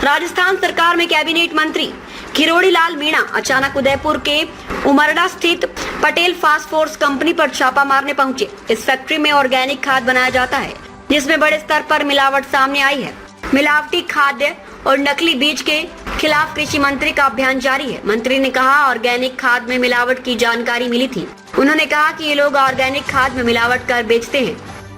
राजस्थान सरकार में कैबिनेट मंत्री किरोड़ी लाल मीणा अचानक उदयपुर के उमरडा स्थित पटेल फास्फोर्स कंपनी पर छापा मारने पहुंचे। इस फैक्ट्री में ऑर्गेनिक खाद बनाया जाता है, जिसमें बड़े स्तर पर मिलावट सामने आई है। मिलावटी खाद्य और नकली बीज के खिलाफ कृषि मंत्री का अभियान जारी है। मंत्री ने कहा, ऑर्गेनिक खाद में मिलावट की जानकारी मिली थी। उन्होंने कहा कि ये लोग ऑर्गेनिक खाद में मिलावट कर बेचते हैं।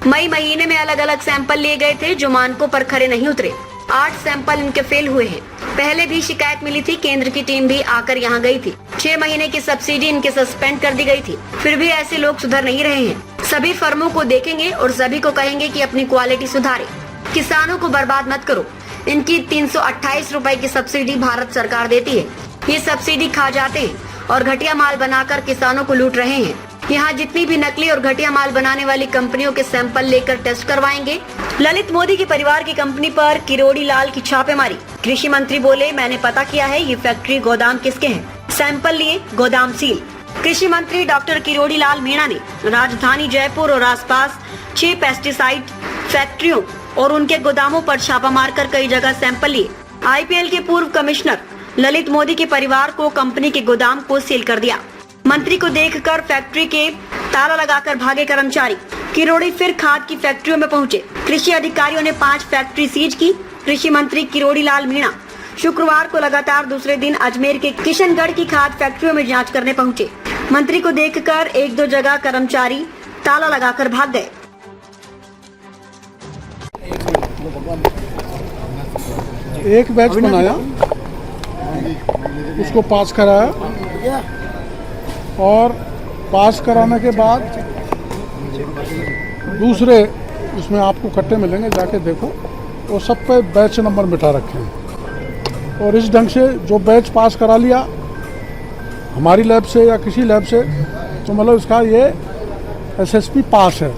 मई महीने में अलग अलग सैंपल लिए गए थे जो मानकों पर खरे नहीं उतरे। 8 सैंपल इनके फेल हुए हैं। पहले भी शिकायत मिली थी, केंद्र की टीम भी आकर यहाँ गई थी। 6 महीने की सब्सिडी इनके सस्पेंड कर दी गई थी, फिर भी ऐसे लोग सुधर नहीं रहे हैं। सभी फर्मों को देखेंगे और सभी को कहेंगे कि अपनी क्वालिटी सुधारे, किसानों को बर्बाद मत करो। इनकी 328 रुपए की सब्सिडी भारत सरकार देती है। ये सब्सिडी खा जाते हैं और घटिया माल बनाकर किसानों को लूट रहे हैं। यहाँ जितनी भी नकली और घटिया माल बनाने वाली कंपनियों के सैंपल लेकर टेस्ट करवाएंगे। ललित मोदी के परिवार की कंपनी पर किरोड़ी लाल की छापेमारी। कृषि मंत्री बोले, मैंने पता किया है ये फैक्ट्री गोदाम किसके हैं। सैंपल लिए, गोदाम सील। कृषि मंत्री डॉक्टर किरोड़ी लाल मीणा ने राजधानी जयपुर और आसपास 6 पेस्टिसाइड फैक्ट्रियों और उनके गोदामों पर छापा मारकर कई जगह सैंपल लिए। IPL के पूर्व कमिश्नर ललित मोदी के परिवार को कंपनी के गोदाम को सील कर दिया। मंत्री को देखकर फैक्ट्री के ताला लगाकर भागे कर्मचारी। किरोड़ी फिर खाद की फैक्ट्रियों में पहुंचे। कृषि अधिकारियों ने 5 फैक्ट्री सीज की। कृषि मंत्री किरोड़ी लाल मीणा शुक्रवार को लगातार दूसरे दिन अजमेर के किशनगढ़ की खाद फैक्ट्रियों में जांच करने पहुंचे। मंत्री को देखकर 1-2 जगह कर्मचारी ताला लगाकर भाग गए। एक बैच बनाया, उसको पास कराया और पास कराने के बाद दूसरे उसमें आपको कट्टे मिलेंगे, जाके देखो वो सब पे बैच नंबर मिटा रखे हैं। और इस ढंग से जो बैच पास करा लिया हमारी लैब से या किसी लैब से, तो मतलब इसका ये SSP पास है।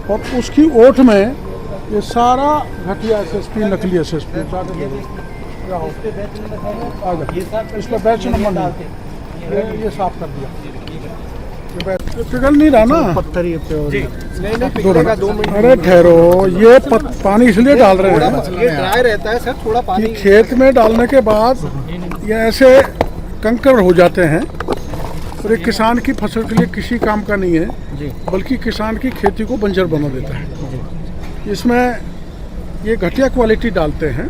और उसकी ओट में ये सारा घटिया SSP, नकली SSP इसमें बैच नंबर नहीं, ये साफ कर दिया। पिघल नहीं रहा ना, पत्थर ही अरे ठहरो, ये पानी इसलिए डाल रहे हैं, ये ड्राई रहता है सर, थोड़ा पानी कि खेत में डालने के बाद ये ऐसे कंकड़ हो जाते हैं और एक किसान की फसल के लिए किसी काम का नहीं है, बल्कि किसान की खेती को बंजर बना देता है। इसमें ये घटिया क्वालिटी डालते हैं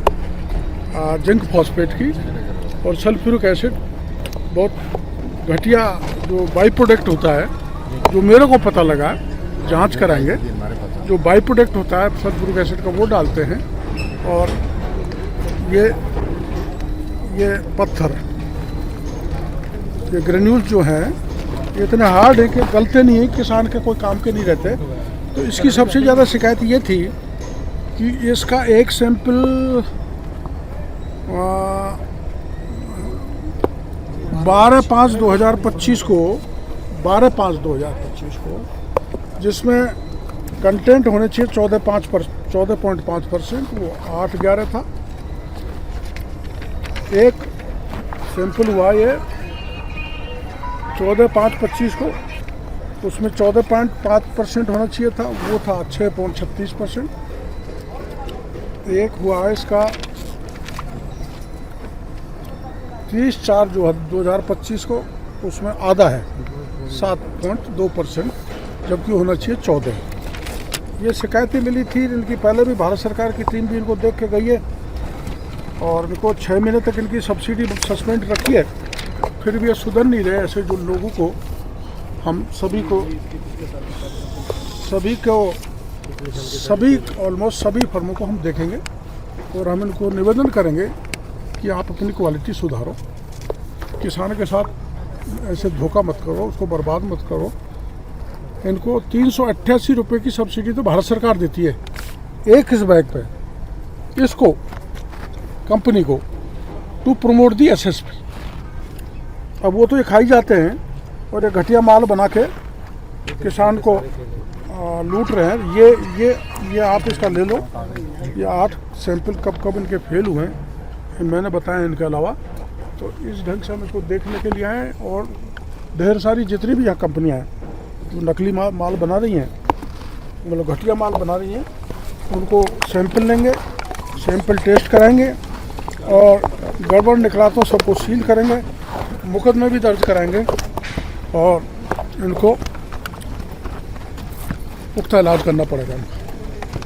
जिंक फॉस्फेट की और सल्फ्यूरिक एसिड, बहुत घटिया जो बाई प्रोडक्ट होता है, जो मेरे को पता लगा, जांच कराएंगे, जो बाई प्रोडक्ट होता है सल्फ्यूरिक एसिड का वो डालते हैं। और ये पत्थर, ये ग्रेन्यूल्स जो हैं ये इतने हार्ड है कि गलते नहीं है, किसान के कोई काम के नहीं रहते। तो इसकी सबसे ज़्यादा शिकायत ये थी कि इसका एक सैंपल 12/5/2025 को 12/5/2025 को, जिसमें कंटेंट होने चाहिए 14.5%, वो 8-11 था। एक सैंपल हुआ ये 14/5/25 को, उसमें 14.5% होना चाहिए था, वो था 6.36%। एक हुआ है इसका 30/4/2025 को, उसमें आधा है 7.2%, जबकि होना चाहिए 14। ये शिकायतें मिली थी इनकी, पहले भी भारत सरकार की टीम भी इनको देख के गई है और इनको 6 महीने तक इनकी सब्सिडी सस्पेंड रखी है, फिर भी ये सुधर नहीं रहे। ऐसे जो लोगों को हम सभी ऑलमोस्ट सभी फर्मों को हम देखेंगे और हम इनको निवेदन करेंगे कि आप अपनी क्वालिटी सुधारो, किसान के साथ ऐसे धोखा मत करो, उसको बर्बाद मत करो। इनको 388 रुपये की सब्सिडी तो भारत सरकार देती है एक इस बैग पे, इसको कंपनी को टू प्रमोट दी SSP। अब वो तो ये खाई जाते हैं और ये घटिया माल बना के किसान को लूट रहे हैं। ये आप इसका ले लो, ये 8 सैंपल कब इनके फेल हुए हैं मैंने बताया इनके अलावा। तो इस ढंग से हम इसको देखने के लिए आए और ढेर सारी जितनी भी यहाँ कंपनियाँ हैं जो नकली माल बना रही हैं, मतलब घटिया माल बना रही हैं, उनको सैंपल लेंगे, सैंपल टेस्ट कराएंगे और गड़बड़ निकला तो सबको सील करेंगे, मुकदमे भी दर्ज कराएंगे और इनको पुख्ता इलाज करना पड़ेगा।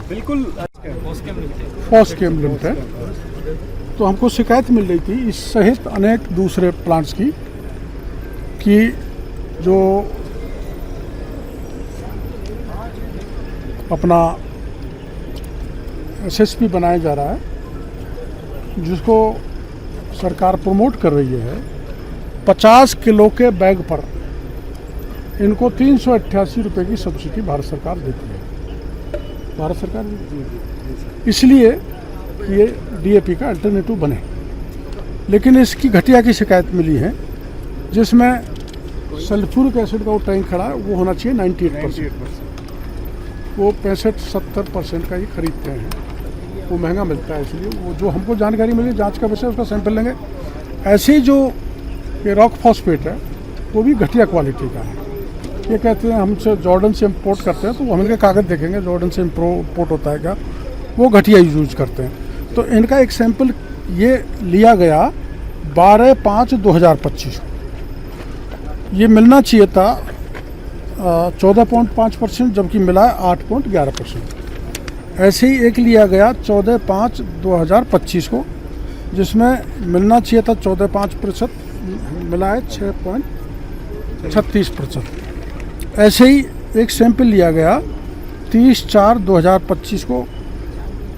बिल्कुल फॉस केम लिमिटेड, तो हमको शिकायत मिल रही थी इस सहित अनेक दूसरे प्लांट्स की कि जो अपना एसएसपी बनाया जा रहा है, जिसको सरकार प्रमोट कर रही है, 50 किलो के बैग पर इनको 388 रुपये की सब्सिडी भारत सरकार देती है। भारत सरकार देती है इसलिए कि ये डीएपी का अल्टरनेटिव बने, लेकिन इसकी घटिया की शिकायत मिली है, जिसमें सल्फ्यूरिक एसिड का वो टैंक खड़ा है वो होना चाहिए 98%, वो 65-70% का ही खरीदते हैं, वो महंगा मिलता है। इसलिए वो जो हमको जानकारी मिली, जांच का विषय, उसका सैंपल लेंगे। ऐसे जो ये रॉक फॉस्फेट है वो भी घटिया क्वालिटी का है। ये कहते हैं हमसे जॉर्डन से इम्पोर्ट करते हैं, तो वो हमें कागज़ देखेंगे जॉर्डन से इम्पोर्ट होता है क्या, वो घटिया यूज करते हैं। तो इनका एक सैंपल ये लिया गया 12/5/2025, ये मिलना चाहिए था 14.5%, जबकि मिला है 8.11%। ऐसे ही एक लिया गया 14/5/2025 को, जिसमें मिलना चाहिए था 14.5%, मिला है 6.36%। ऐसे ही एक सैंपल लिया गया 30/4/2025 को,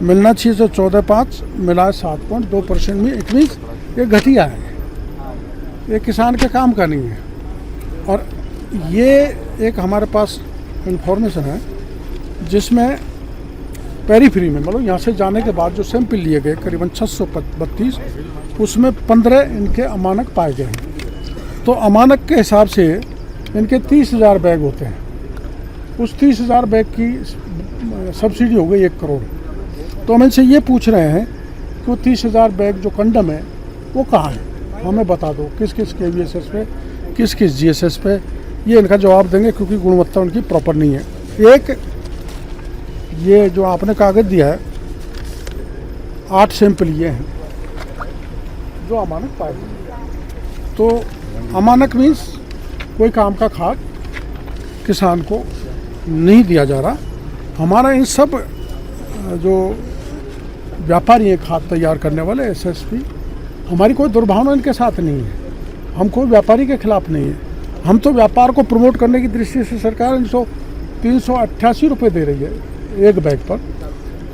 मिलना चाहिए था 14.5, मिला है 7.2% में। इट मीन्स ये घटिया है, ये किसान के काम का नहीं है। और ये एक हमारे पास इंफॉर्मेशन है जिसमें पेरीफ्री में, मतलब यहाँ से जाने के बाद जो सैंपल लिए गए करीबन 632, उसमें 15 इनके अमानक पाए गए हैं। तो अमानक के हिसाब से इनके 30,000 बैग होते हैं। उस 30,000 बैग की सब्सिडी हो गई 1 करोड़। तो हम इनसे ये पूछ रहे हैं कि वो 30,000 बैग जो कंडम है वो कहाँ है, हमें बता दो, किस किस KVSS पे, किस किस GSS पे। ये इनका जवाब देंगे, क्योंकि गुणवत्ता उनकी प्रॉपर नहीं है। एक ये जो आपने कागज़ दिया है, 8 सैंपल ये हैं जो अमानक पाए गए। तो अमानक मीन्स कोई काम का खाद किसान को नहीं दिया जा रहा। हमारा इन सब जो व्यापारी हैं खाद तैयार करने वाले, SSP, हमारी कोई दुर्भावना इनके साथ नहीं है, हम कोई व्यापारी के खिलाफ नहीं है। हम तो व्यापार को प्रमोट करने की दृष्टि से सरकार 388 रुपये दे रही है एक बैग पर।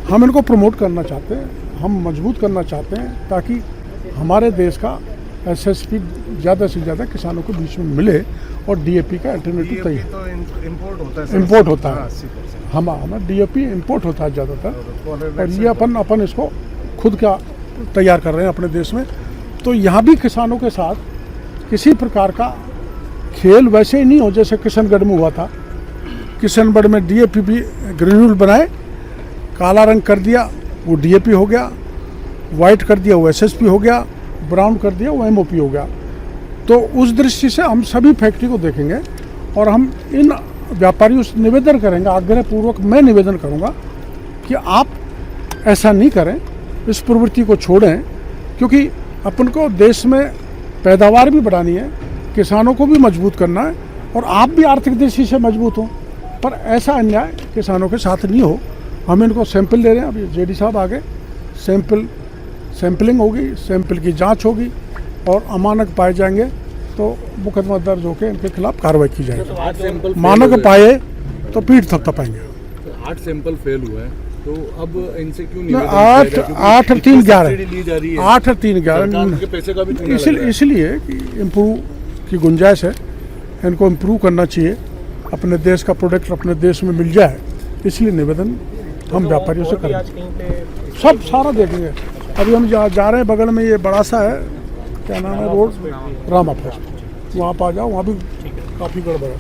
हम इनको प्रमोट करना चाहते हैं, हम मजबूत करना चाहते हैं, ताकि हमारे देश का SSP ज़्यादा से ज़्यादा किसानों के बीच में मिले और DAP का अल्टरनेटिव तैयार। तो इम्पोर्ट होता है, इम्पोर्ट होता है, हमारा DAP इम्पोर्ट होता है ज़्यादातर, और ये अपन इसको खुद का तैयार कर रहे हैं अपने देश में। तो यहाँ भी किसानों के साथ किसी प्रकार का खेल वैसे ही नहीं हो जैसे किशनगढ़ में हुआ था। किशनगढ़ में DAP भी ग्रेन्यूल बनाए, काला रंग कर दिया वो DAP हो गया, वाइट कर दिया वो SSP हो गया, ब्राउन कर दिया वो MOP हो गया। तो उस दृष्टि से हम सभी फैक्ट्री को देखेंगे और हम इन व्यापारियों से निवेदन करेंगे, आग्रह पूर्वक मैं निवेदन करूंगा कि आप ऐसा नहीं करें, इस प्रवृत्ति को छोड़ें, क्योंकि अपन को देश में पैदावार भी बढ़ानी है, किसानों को भी मजबूत करना है, और आप भी आर्थिक दृष्टि से मजबूत हों। पर ऐसा अन्याय किसानों के साथ नहीं हो। हम इनको सैंपल दे रहे हैं, अभी JD साहब आ गए, सैंपलिंग होगी, सैंपल की जांच होगी और अमानक पाए जाएंगे तो मुकदमा दर्ज होकर इनके खिलाफ कार्रवाई की जाएगी। मानक पाए तो पीठ थपथपाएंगे। 8 सैंपल फेल हुए हैं, तो अब इनसे क्यों नहीं 8 और 3 11 ली जा रही है? 8 और 3 11 पैसे का भी इसलिए कि इम्प्रूव की गुंजाइश है, इनको इम्प्रूव करना चाहिए, अपने देश का प्रोडक्ट अपने देश में मिल जाए, इसलिए निवेदन हम व्यापारियों से करें। सब सारा देखेंगे। अभी हम जा रहे हैं, बगल में ये बड़ा सा है, क्या नाम है रोड, रामा फॉरेस्ट, वहाँ पर आ जाओ, वहाँ भी काफ़ी गड़बड़ है।